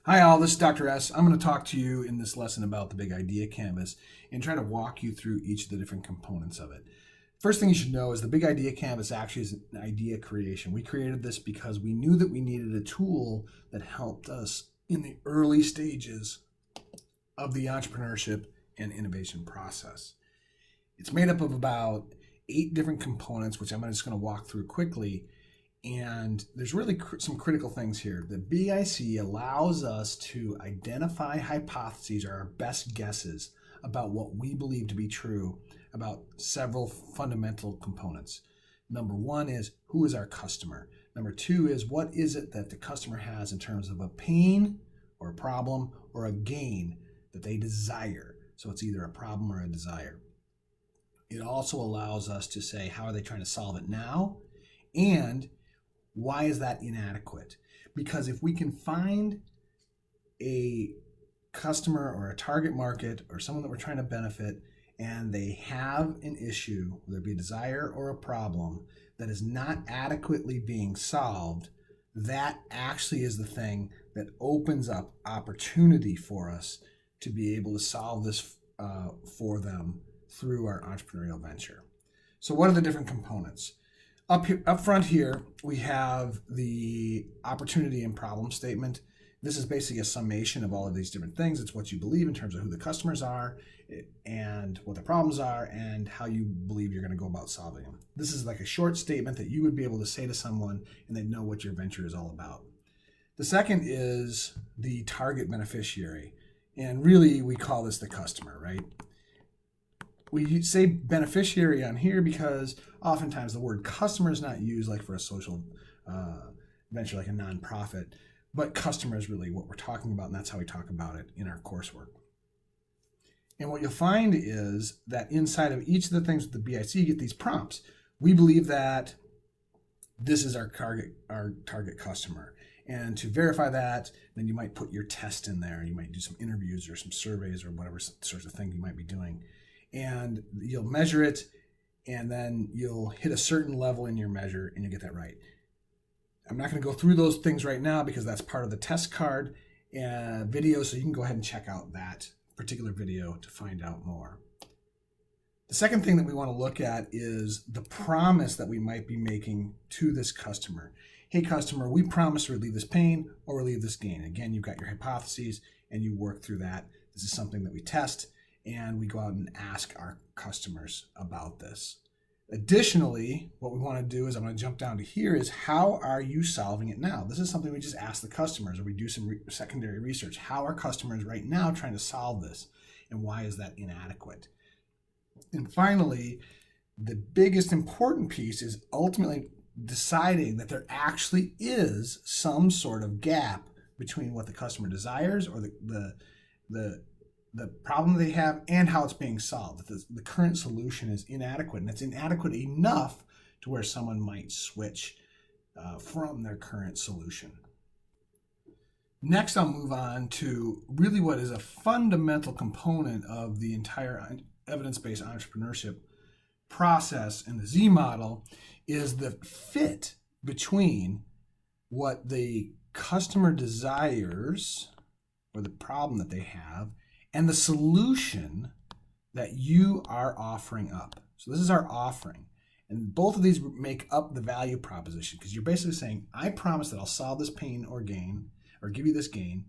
Hi all, this is Dr. S. I'm going to talk to you in this lesson about the big idea canvas and try to walk you through each of the different components of it. First thing you should know is the big idea canvas actually is an idea creation. We created this because we knew that we needed a tool that helped us in the early stages of the entrepreneurship and innovation process. It's made up of about 8 different components, which I'm just going to walk through quickly. And there's really some critical things here. The BIC allows us to identify hypotheses or our best guesses about what we believe to be true about several fundamental components. Number 1 is, who is our customer? Number 2 is, what is it that the customer has in terms of a pain or a problem or a gain that they desire? So it's either a problem or a desire. It also allows us to say, how are they trying to solve it now? And why is that inadequate? Because if we can find a customer or a target market or someone that we're trying to benefit and they have an issue, whether it be a desire or a problem, that is not adequately being solved, that actually is the thing that opens up opportunity for us to be able to solve this for them through our entrepreneurial venture. So what are the different components? Up front here, we have the opportunity and problem statement. This is basically a summation of all of these different things. It's what you believe in terms of who the customers are and what the problems are and how you believe you're going to go about solving them. This is like a short statement that you would be able to say to someone and they know what your venture is all about. The second is the target beneficiary. And really, we call this the customer, right? We say beneficiary on here because oftentimes the word customer is not used like for a social venture like a nonprofit, but customer is really what we're talking about, and that's how we talk about it in our coursework. And what you'll find is that inside of each of the things with the BIC, you get these prompts. We believe that this is our target customer. And to verify that, then you might put your test in there. You might do some interviews or some surveys or whatever sorts of thing you might be doing. And you'll measure it, and then you'll hit a certain level in your measure, and you'll get that right. I'm not going to go through those things right now because that's part of the test card video, so you can go ahead and check out that particular video to find out more. The second thing that we want to look at is the promise that we might be making to this customer. Hey, customer, we promise to relieve this pain or relieve this gain. Again, you've got your hypotheses, and you work through that. This is something that we test, and we go out and ask our customers about this. Additionally, what we want to do is, I'm going to jump down to here, is how are you solving it now? This is something we just ask the customers, or we do some secondary research. How are customers right now trying to solve this, and why is that inadequate? And finally, the biggest important piece is ultimately deciding that there actually is some sort of gap between what the customer desires or the problem they have and how it's being solved. The current solution is inadequate, and it's inadequate enough to where someone might switch from their current solution. Next, I'll move on to really what is a fundamental component of the entire evidence-based entrepreneurship process and the Z model is the fit between what the customer desires or the problem that they have and the solution that you are offering up. So this is our offering. And both of these make up the value proposition because you're basically saying, I promise that I'll solve this pain or gain or give you this gain,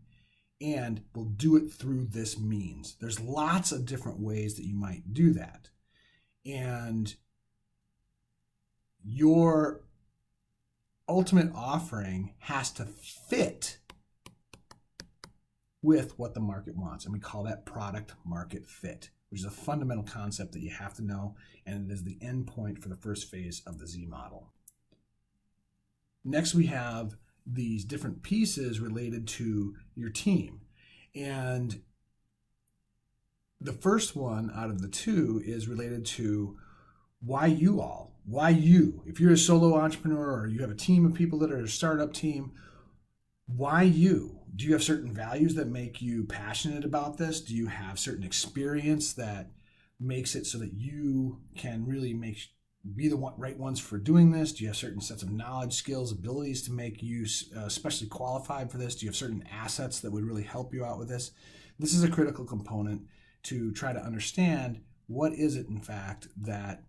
and we'll do it through this means. There's lots of different ways that you might do that. And your ultimate offering has to fit with what the market wants. And we call that product market fit, which is a fundamental concept that you have to know, and it is the end point for the first phase of the Z model. Next, we have these different pieces related to your team. And the first one out of the two is related to why you all? Why you? If you're a solo entrepreneur or you have a team of people that are a startup team, why you? Do you have certain values that make you passionate about this? Do you have certain experience that makes it so that you can really make be the right ones for doing this? Do you have certain sets of knowledge, skills, abilities to make you especially qualified for this? Do you have certain assets that would really help you out with this? This is a critical component to try to understand what is it, in fact, that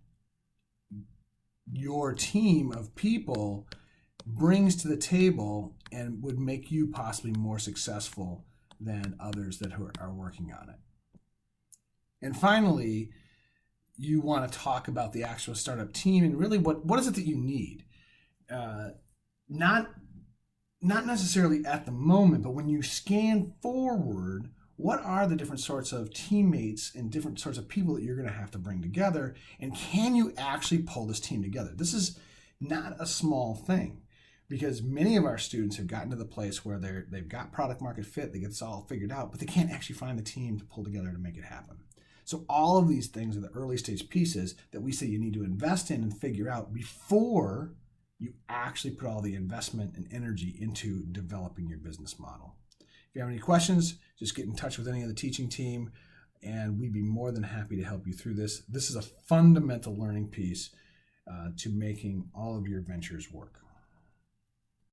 your team of people brings to the table and would make you possibly more successful than others that are working on it. And finally, you want to talk about the actual startup team and really what is it that you need? Not necessarily at the moment, but when you scan forward, what are the different sorts of teammates and different sorts of people that you're going to have to bring together? And can you actually pull this team together? This is not a small thing, because many of our students have gotten to the place where they've got product market fit, they get this all figured out, but they can't actually find the team to pull together to make it happen. So all of these things are the early stage pieces that we say you need to invest in and figure out before you actually put all the investment and energy into developing your business model. If you have any questions, just get in touch with any of the teaching team, and we'd be more than happy to help you through this. This is a fundamental learning piece to making all of your ventures work.